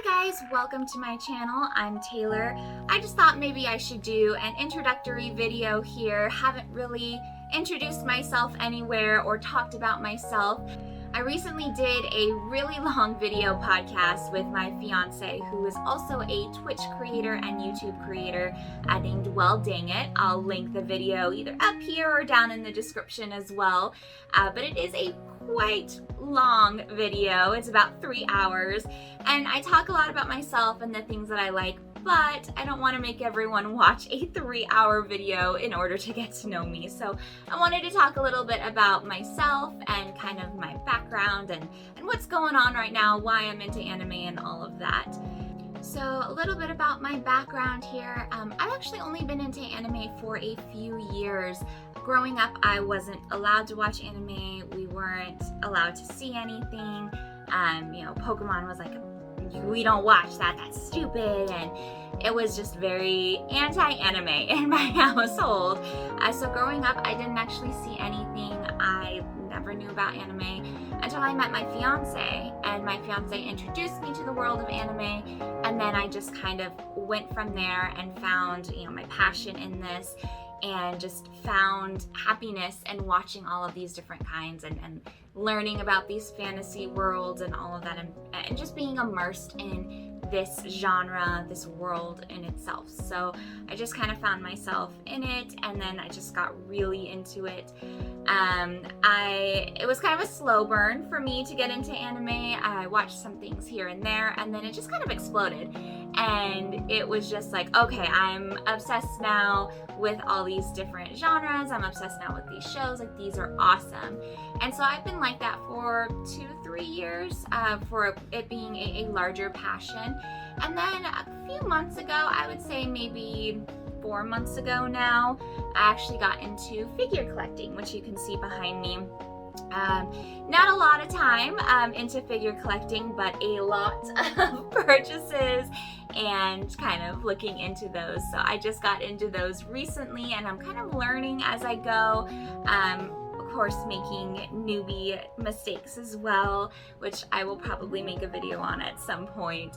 Hi guys, welcome to my channel. I'm Taylor. I just thought maybe I should do an introductory video here. Haven't really introduced myself anywhere or talked about myself. I recently did a really long video podcast with my fiance, who is also a Twitch creator and YouTube creator named Well Dang It. I'll link the video either up here or down in the description as well. But it is a quite long video. It's about 3 hours, and I talk a lot about myself and the things that I like, but I don't want to make everyone watch a 3-hour video in order to get to know me. So I wanted to talk a little bit about myself and kind of my background and what's going on right now, why I'm into anime and all of that. So a little bit about my background here. I've actually only been into anime for a few years. Growing up, I wasn't allowed to watch anime. We weren't allowed to see anything. Pokemon was like, we don't watch that, that's stupid, and it was just very anti-anime in my household. So growing up, I didn't actually see anything. I never knew about anime until I met my fiance, and my fiance introduced me to the world of anime, and then I just kind of went from there and found, my passion in this, and just found happiness in watching all of these different kinds and learning about these fantasy worlds and all of that, and just being immersed in this genre, this world in itself. So I just kind of found myself in it, and then I just got really into it. It was kind of a slow burn for me to get into anime. I watched some things here and there, and then it just kind of exploded. And it was just like, okay, I'm obsessed now with all these different genres. I'm obsessed now with these shows. Like, these are awesome. And so I've been like that for 2-3 years, for it being a larger passion. And then a few months ago, I would say maybe 4 months ago now, I actually got into figure collecting, which you can see behind me. Not a lot of time into figure collecting, but a lot of purchases and kind of looking into those. So I just got into those recently, and I'm kind of learning as I go. Of course, making newbie mistakes as well, which I will probably make a video on at some point.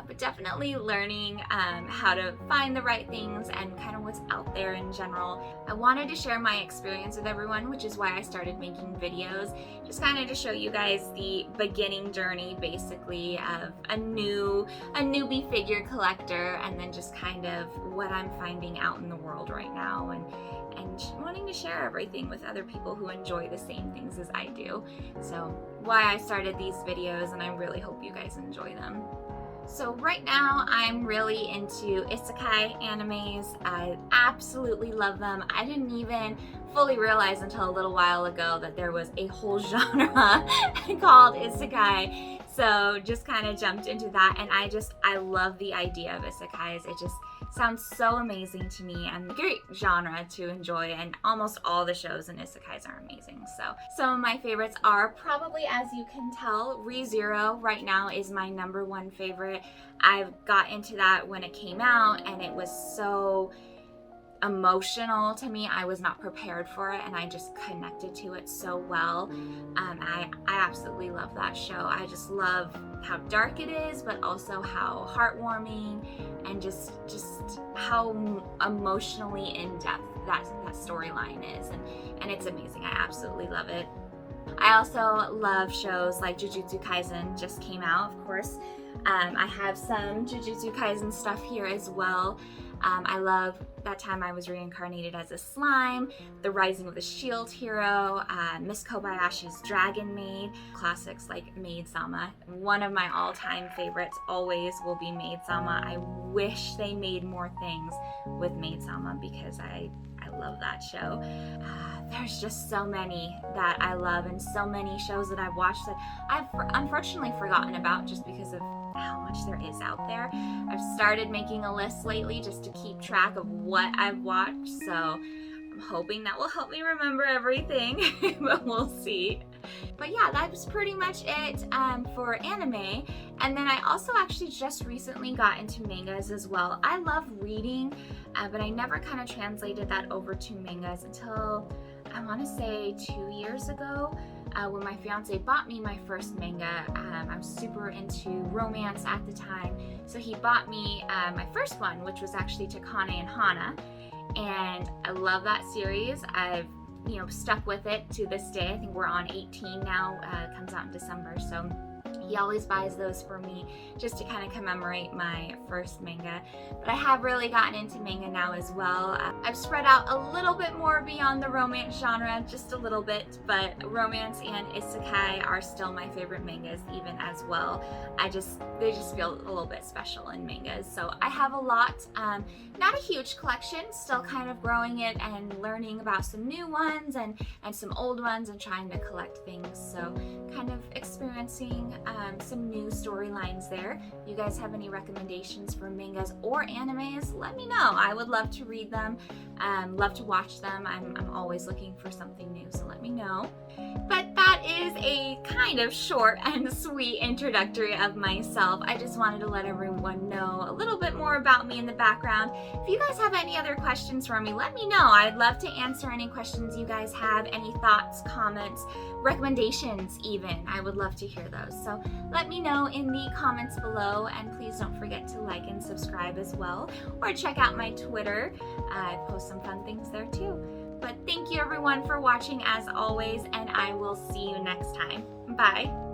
But definitely learning how to find the right things and kind of what's out there in general. I wanted to share my experience with everyone, which is why I started making videos, just kind of to show you guys the beginning journey, basically, of a newbie figure collector, and then just kind of what I'm finding out in the world right now, and wanting to share everything with other people who enjoy the same things as I do. So why I started these videos, and I really hope you guys enjoy them. So right now, I'm really into isekai animes. I absolutely love them. I didn't even fully realize until a little while ago that there was a whole genre called isekai. So just kind of jumped into that, and I love the idea of isekais. It just sounds so amazing to me, and a great genre to enjoy, and almost all the shows in isekais are amazing. So some of my favorites are probably, as you can tell, Re:Zero right now is my #1 favorite. I got into that when it came out, and it was so emotional to me. I was not prepared for it, and I just connected to it so well. I absolutely love that show. I just love how dark it is, but also how heartwarming and just how emotionally in-depth that storyline is, and it's amazing. I absolutely love it. I also love shows like Jujutsu Kaisen, just came out, of course. I have some Jujutsu Kaisen stuff here as well. I love That Time I Was Reincarnated as a Slime, The Rising of the Shield Hero, Miss Kobayashi's Dragon Maid, classics like Maid-sama. One of my all-time favorites always will be Maid-sama. I wish they made more things with Maid-sama because I love that show. There's just so many that I love, and so many shows that I've watched that I've unfortunately forgotten about just because of how much there is out there. I've started making a list lately just to keep track of what I've watched, so I'm hoping that will help me remember everything, but we'll see. But yeah, that's pretty much it for anime. And then I also actually just recently got into mangas as well. I love reading, but I never kind of translated that over to mangas until I want to say 2 years ago. when my fiance bought me my first manga. I'm super into romance at the time, so he bought me my first one, which was actually Takane and Hana, and I love that series. I've stuck with it to this day. I think we're on 18 now. It comes out in December, so he always buys those for me just to kind of commemorate my first manga. But I have really gotten into manga now as well. I've spread out a little bit more beyond the romance genre, just a little bit, but romance and isekai are still my favorite mangas even as well. They just feel a little bit special in mangas. So I have a lot, not a huge collection, still kind of growing it and learning about some new ones and some old ones and trying to collect things. So kind of experiencing some new storylines there. If you guys have any recommendations for mangas or animes, let me know. I would love to read them, love to watch them. I'm always looking for something new, so let me know. But that is a kind of short and sweet introductory of myself. I just wanted to let everyone know a little bit more about me in the background. If you guys have any other questions for me, let me know. I'd love to answer any questions you guys have, any thoughts, comments, recommendations even. I would love to hear those. So let me know in the comments below, and please don't forget to like and subscribe as well, or check out my Twitter. I post some fun things there too. But thank you everyone for watching as always, and I will see you next time. Bye.